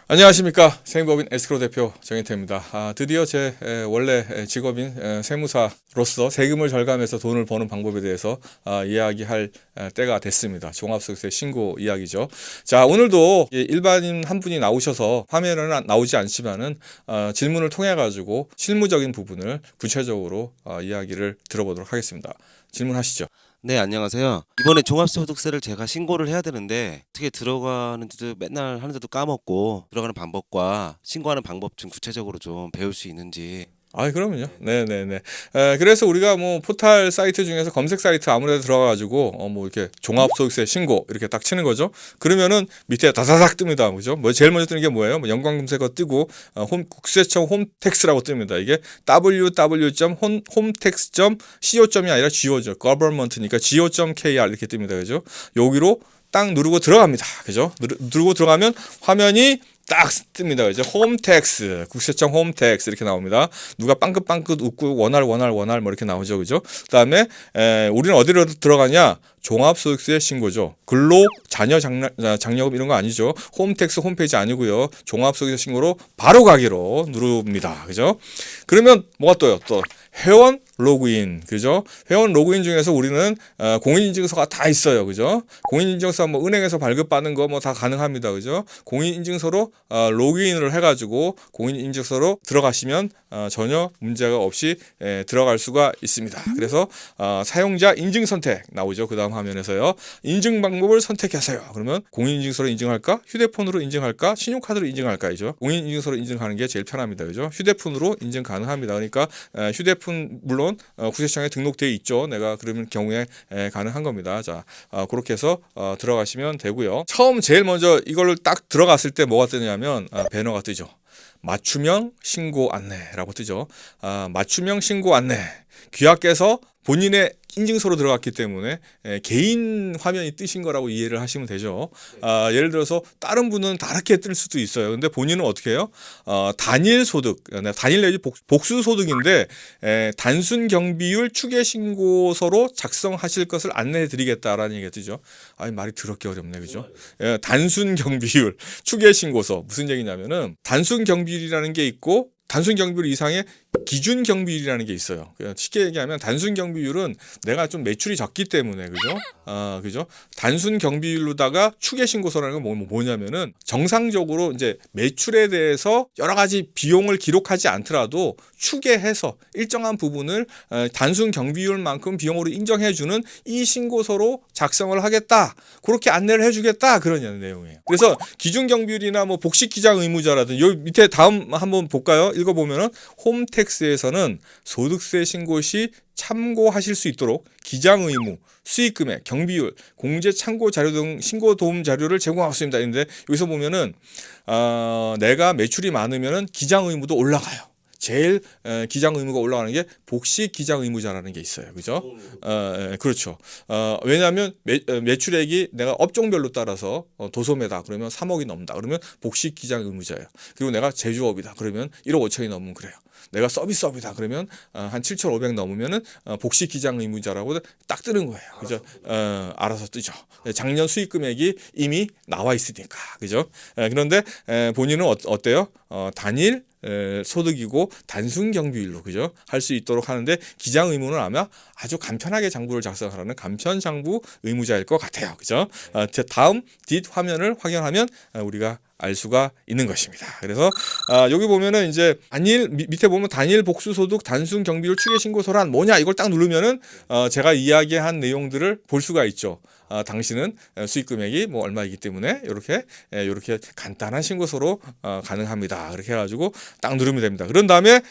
안녕하십니까. 세무법인 에스크로 대표 정인태입니다. 드디어 제 원래 직업인 세무사로서 세금을 절감해서 돈을 버는 방법에 대해서 이야기할 때가 됐습니다. 종합소득세 신고 이야기죠. 자, 오늘도 일반인 한 분이 나오셔서 화면에는 나오지 않지만은 질문을 통해 가지고 실무적인 부분을 구체적으로 이야기를 들어보도록 하겠습니다. 질문하시죠. 네, 안녕하세요. 이번에 종합소득세를 제가 신고를 해야 되는데 어떻게 들어가는지도 맨날 하는데도 까먹고 들어가는 방법과 신고하는 방법 좀 구체적으로 좀 배울 수 있는지. 그러면요. 네네네. 그래서 우리가 뭐 포털 사이트 중에서 검색 사이트 아무래도 들어가가지고 뭐 이렇게 종합소득세 신고 이렇게 딱 치는 거죠. 그러면은 밑에 다다닥 뜹니다. 그죠? 뭐 제일 먼저 뜨는 게 뭐예요? 뭐 연관 검색어 뜨고 국세청 홈택스라고 뜹니다. 이게 www.hometax.co.이 아니라 go죠. government니까 go.kr 이렇게 뜹니다. 그죠? 여기로 딱 누르고 들어갑니다. 그죠? 누르고 들어가면 화면이 딱 뜹니다. 그죠? 홈택스, 국세청 홈택스 이렇게 나옵니다. 누가 빵긋빵긋 웃고 원할 뭐 이렇게 나오죠. 그죠? 그다음에 우리는 어디로 들어가냐? 종합소득세 신고죠. 근로 자녀 장려금 이런 거 아니죠. 홈택스 홈페이지 아니고요. 종합소득세 신고로 바로 가기로 누릅니다. 그죠? 그러면 뭐가 떠요? 또 회원 로그인, 그죠? 회원 로그인 중에서 우리는 공인인증서가 다 있어요, 그죠? 공인인증서 뭐 은행에서 발급받는 거 뭐 다 가능합니다, 그죠? 공인인증서로 로그인을 해가지고 공인인증서로 들어가시면 전혀 문제가 없이 들어갈 수가 있습니다. 그래서 사용자 인증 선택 나오죠, 그 다음 화면에서요. 인증 방법을 선택하세요. 그러면 공인인증서로 인증할까? 휴대폰으로 인증할까? 신용카드로 인증할까?이죠. 공인인증서로 인증하는 게 제일 편합니다, 그죠? 휴대폰으로 인증 가능합니다. 그러니까 휴대폰 물론 국세청에 등록되어 있죠. 내가 그러면 경우에 가능한 겁니다. 자, 그렇게 해서 들어가시면 되고요. 처음 제일 먼저 이걸 딱 들어갔을 때 뭐가 뜨냐면 배너가 뜨죠. 맞춤형 신고 안내라고 뜨죠. 맞춤형 신고 안내. 귀하께서 본인의 인증서로 들어갔기 때문에 개인 화면이 뜨신 거라고 이해를 하시면 되죠. 예를 들어서 다른 분은 다르게 뜰 수도 있어요. 근데 본인은 어떻게 해요? 단일 소득, 단일 내지 복수 소득인데 단순 경비율 추계 신고서로 작성하실 것을 안내해 드리겠다라는 얘기가 뜨죠. 말이 더럽게 어렵네, 그죠? 단순 경비율 추계 신고서 무슨 얘기냐면은 단순 경비율이라는 게 있고 단순 경비율 이상의 기준 경비율이라는 게 있어요. 쉽게 얘기하면 단순 경비율은 내가 좀 매출이 적기 때문에, 그죠? 그죠? 단순 경비율로다가 추계 신고서라는 건 뭐냐면은 정상적으로 이제 매출에 대해서 여러 가지 비용을 기록하지 않더라도 추계해서 일정한 부분을 단순 경비율만큼 비용으로 인정해주는 이 신고서로 작성을 하겠다. 그렇게 안내를 해주겠다. 그런 내용이에요. 그래서 기준 경비율이나 뭐 복식 기장 의무자라든지 여기 밑에 다음 한번 볼까요? 읽어보면은 홈택스에서는 소득세 신고 시 참고하실 수 있도록 기장 의무, 수익 금액, 경비율, 공제 참고 자료 등 신고 도움 자료를 제공하고 있습니다. 근데 여기서 보면은 내가 매출이 많으면은 기장 의무도 올라가요. 제일 기장 의무가 올라가는 게 복식 기장 의무자라는 게 있어요. 그죠? 그렇죠. 왜냐하면 매출액이 내가 업종별로 따라서 도소매다 그러면 3억이 넘는다. 그러면 복식 기장 의무자예요. 그리고 내가 제조업이다. 그러면 1억 5천이 넘으면 그래요. 내가 서비스업이다 그러면 한 7,500 넘으면은 복식 기장 의무자라고 딱 뜨는 거예요. 그죠? 알아서 뜨죠. 작년 수익 금액이 이미 나와 있으니까. 그죠? 그런데 본인은 어때요? 단일 소득이고 단순 경비율로, 그죠? 할 수 있도록 하는데 기장 의무는 아마 아주 간편하게 장부를 작성하라는 간편 장부 의무자일 것 같아요. 그죠? 다음 뒷 화면을 확인하면 우리가 알 수가 있는 것입니다. 그래서 여기 보면은 이제 밑에 보면 단일 복수 소득 단순 경비율 추계 신고서란 뭐냐 이걸 딱 누르면은 제가 이야기한 내용들을 볼 수가 있죠. 당신은 수익 금액이 뭐 얼마이기 때문에 이렇게 간단한 신고서로 가능합니다. 그렇게 해가지고 딱 누르면 됩니다. 그런 다음에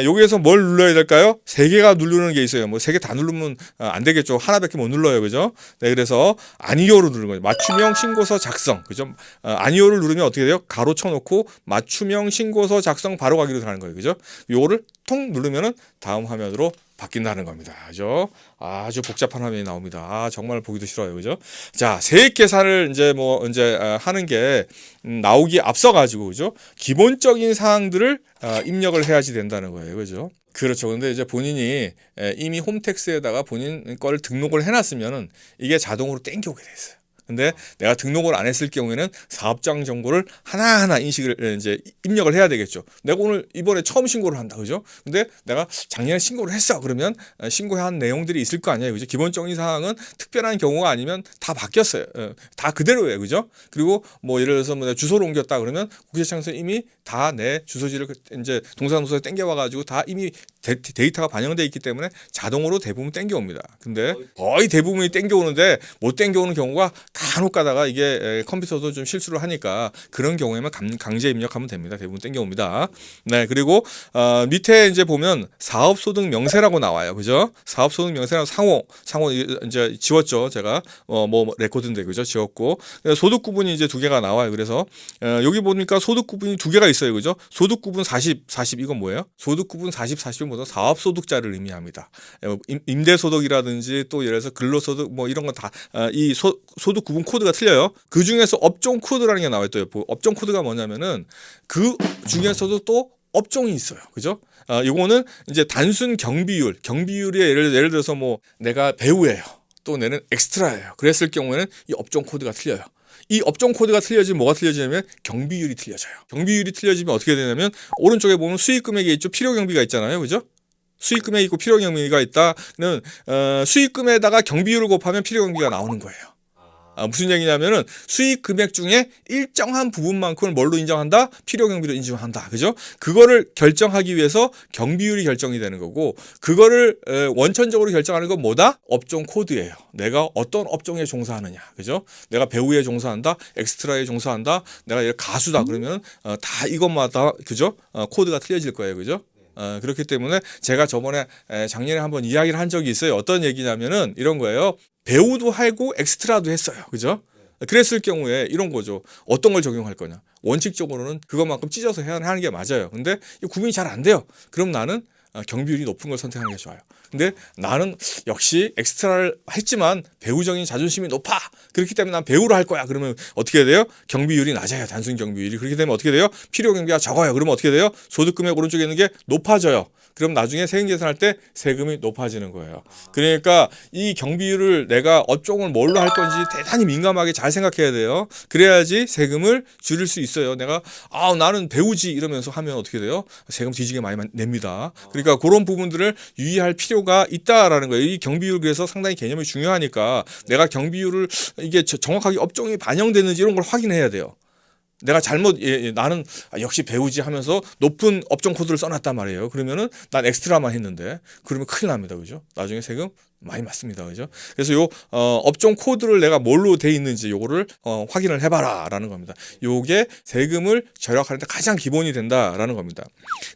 여기에서 뭘 눌러야 될까요? 세 개가 누르는 게 있어요. 뭐 세 개 다 누르면 안 되겠죠. 하나밖에 못 눌러요, 그죠? 네, 그래서 아니오를 누르는 거예요. 맞춤형 신고서 작성, 그죠? 아니오를 누르면 어떻게 돼요? 가로 쳐놓고 맞춤형 신고서 작성 바로 가기로 하는 거예요, 그죠? 요거를 통 누르면은 다음 화면으로 바뀐다는 겁니다. 그죠? 아주 복잡한 화면이 나옵니다. 정말 보기도 싫어요. 그죠? 자, 세액 계산을 이제 하는 게 나오기 앞서 가지고, 그죠? 기본적인 사항들을 입력을 해야지 된다는 거예요. 그죠? 그렇죠. 근데 이제 본인이 이미 홈택스에다가 본인 거를 등록을 해놨으면은 이게 자동으로 땡겨오게 돼 있어요. 근데 내가 등록을 안 했을 경우에는 사업장 정보를 하나하나 인식을 이제 입력을 해야 되겠죠. 내가 오늘 이번에 처음 신고를 한다, 그죠? 근데 내가 작년에 신고를 했어. 그러면 신고한 내용들이 있을 거 아니에요, 그죠? 기본적인 사항은 특별한 경우가 아니면 다 바뀌었어요. 다 그대로예요, 그죠? 그리고 뭐 예를 들어서 뭐 주소를 옮겼다 그러면 국세청에서 이미 다 내 주소지를 이제 동사무소에 땡겨와가지고 다 이미 데이터가 반영돼 있기 때문에 자동으로 대부분 땡겨옵니다. 근데 거의 대부분이 땡겨오는데 못 땡겨오는 경우가 간혹 가다가 이게 컴퓨터도 좀 실수를 하니까 그런 경우에만 강제 입력하면 됩니다. 대부분 땡겨옵니다. 네, 그리고 밑에 이제 보면 사업소득 명세라고 나와요, 그죠? 사업소득 명세라고 상호 이제 지웠죠, 제가 뭐 레코드인데, 그죠? 지웠고 소득 구분이 이제 두 개가 나와요. 그래서 여기 보니까 소득 구분이 두 개가 있어요, 그죠? 소득 구분 40 이건 뭐예요? 소득 구분 40은 뭐죠? 사업소득자를 의미합니다. 임대소득이라든지 또 예를 들어서 근로소득 뭐 이런 거 다 이 소득 구분 코드가 틀려요. 그 중에서 업종 코드라는 게 나와요. 또 업종 코드가 뭐냐면은 그 중에서도 또 업종이 있어요, 그죠? 요거는 이제 단순 경비율이 예를 들어서 뭐 내가 배우예요, 또 내는 엑스트라예요. 그랬을 경우에는 이 업종 코드가 틀려요. 이 업종 코드가 틀려지면 뭐가 틀려지냐면 경비율이 틀려져요. 경비율이 틀려지면 어떻게 되냐면 오른쪽에 보면 수익 금액이 있죠, 필요 경비가 있잖아요, 그죠? 수익 금액이 있고 필요 경비가 있다는 수익 금액에다가 경비율을 곱하면 필요 경비가 나오는 거예요. 무슨 얘기냐면은 수익 금액 중에 일정한 부분만큼을 뭘로 인정한다? 필요 경비로 인정한다. 그죠? 그거를 결정하기 위해서 경비율이 결정이 되는 거고, 그거를 원천적으로 결정하는 건 뭐다? 업종 코드예요. 내가 어떤 업종에 종사하느냐. 그죠? 내가 배우에 종사한다, 엑스트라에 종사한다, 내가 가수다 그러면 다 이것마다, 그죠? 코드가 틀려질 거예요. 그죠? 그렇기 때문에 제가 저번에 작년에 한번 이야기를 한 적이 있어요. 어떤 얘기냐면은 이런 거예요. 배우도 하고 엑스트라도 했어요, 그죠? 그랬을 경우에 이런 거죠. 어떤 걸 적용할 거냐? 원칙적으로는 그것만큼 찢어서 해야 하는 게 맞아요. 근데 이 구분이 잘 안 돼요. 그럼 나는 경비율이 높은 걸 선택하는 게 좋아요. 근데 나는 역시 엑스트라를 했지만 배우적인 자존심이 높아. 그렇기 때문에 난 배우로 할 거야. 그러면 어떻게 돼요? 경비율이 낮아요. 단순 경비율이. 그렇게 되면 어떻게 돼요? 필요 경비가 적어요. 그러면 어떻게 돼요? 소득 금액 오른쪽에 있는 게 높아져요. 그럼 나중에 세금 계산할 때 세금이 높아지는 거예요. 그러니까 이 경비율을 내가 업종을 뭘로 할 건지 대단히 민감하게 잘 생각해야 돼요. 그래야지 세금을 줄일 수 있어요. 내가 나는 배우지 이러면서 하면 어떻게 돼요? 세금 뒤지게 많이 냅니다. 그러니까 그런 부분들을 유의할 필요가 있다라는 거예요. 이 경비율 그래서 상당히 개념이 중요하니까 내가 경비율을 이게 정확하게 업종이 반영되는지 이런 걸 확인해야 돼요. 내가 잘못 나는 역시 배우지 하면서 높은 업종 코드를 써놨단 말이에요. 그러면은 난 엑스트라만 했는데 그러면 큰일 납니다, 그죠? 나중에 세금 많이 맞습니다, 그죠? 그래서 요 업종 코드를 내가 뭘로 돼 있는지 요거를 확인을 해봐라라는 겁니다. 요게 세금을 절약하는데 가장 기본이 된다라는 겁니다.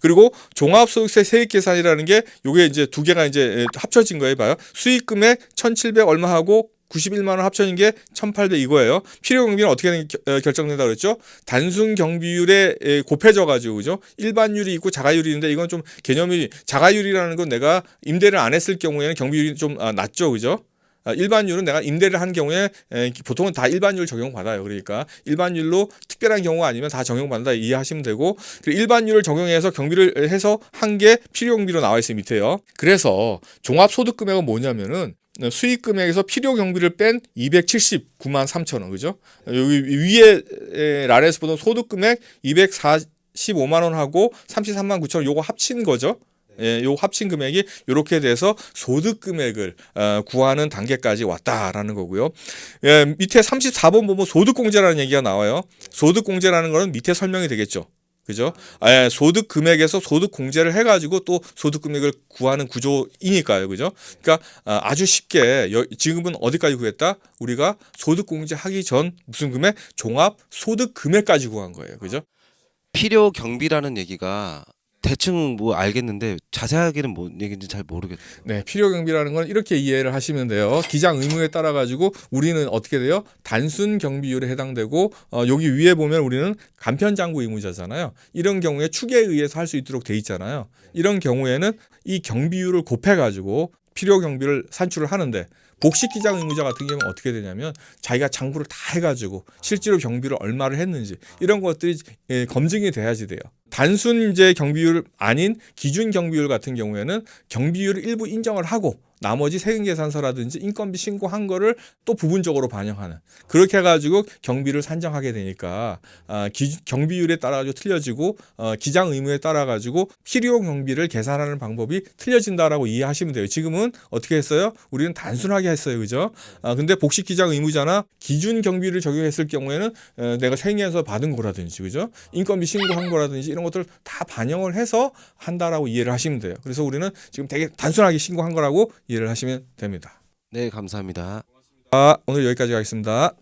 그리고 종합소득세 세액계산이라는 게 요게 이제 두 개가 이제 합쳐진 거예요. 봐요. 수익금액 1,700 얼마 하고 91만 원 합쳐진 게 1,800 이거예요. 필요 경비는 어떻게 결정된다 그랬죠? 단순 경비율에 곱해져 가지고, 그죠? 일반율이 있고 자가율이 있는데 이건 좀 개념이, 자가율이라는 건 내가 임대를 안 했을 경우에는 경비율이 좀 낮죠, 그죠? 일반율은 내가 임대를 한 경우에 보통은 다 일반율 적용받아요. 그러니까 일반율로 특별한 경우가 아니면 다 적용받는다 이해하시면 되고, 일반율을 적용해서 경비를 해서 한 게 필요 경비로 나와 있어요, 밑에요. 그래서 종합소득금액은 뭐냐면은 수익 금액에서 필요 경비를 뺀 279만 3천 원, 그죠? 여기 위에 란에서 보던 소득 금액 245만 원 하고 33만 9천 원 요거 합친 거죠. 예, 요 합친 금액이 이렇게 돼서 소득 금액을 구하는 단계까지 왔다라는 거고요. 예, 밑에 34번 보면 소득 공제라는 얘기가 나와요. 소득 공제라는 거는 밑에 설명이 되겠죠. 그죠? 소득 금액에서 소득 공제를 해가지고 또 소득 금액을 구하는 구조이니까요. 그죠? 그러니까 아주 쉽게 지금은 어디까지 구했다? 우리가 소득 공제하기 전 무슨 금액? 종합 소득 금액까지 구한 거예요. 그죠? 필요 경비라는 얘기가 대충 뭐 알겠는데 자세하게는 뭔 얘기인지 잘 모르겠어요. 네, 필요 경비라는 건 이렇게 이해를 하시면 돼요. 기장 의무에 따라 가지고 우리는 어떻게 돼요? 단순 경비율에 해당되고 여기 위에 보면 우리는 간편 장부 의무자잖아요. 이런 경우에 축에 의해서 할 수 있도록 돼 있잖아요. 이런 경우에는 이 경비율을 곱해 가지고 필요 경비를 산출을 하는데, 복식 기장 의무자 같은 경우는 어떻게 되냐면 자기가 장부를 다 해가지고 실제로 경비를 얼마를 했는지 이런 것들이 검증이 돼야지 돼요. 단순 이제 경비율 아닌 기준 경비율 같은 경우에는 경비율을 일부 인정을 하고 나머지 세금계산서라든지 인건비 신고한 거를 또 부분적으로 반영하는 그렇게 해가지고 경비를 산정하게 되니까 경비율에 따라 가지고 틀려지고 기장 의무에 따라 가지고 필요 경비를 계산하는 방법이 틀려진다라고 이해하시면 돼요. 지금은 어떻게 했어요? 우리는 단순하게 했어요, 그죠? 근데 복식 기장 의무자나 기준 경비를 적용했을 경우에는 내가 세금에서 받은 거라든지, 그죠? 인건비 신고한 거라든지 이런 것들을 다 반영을 해서 한다라고 이해를 하시면 돼요. 그래서 우리는 지금 되게 단순하게 신고한 거라고 이해를 하시면 됩니다. 네, 감사합니다. 오늘 여기까지 하겠습니다.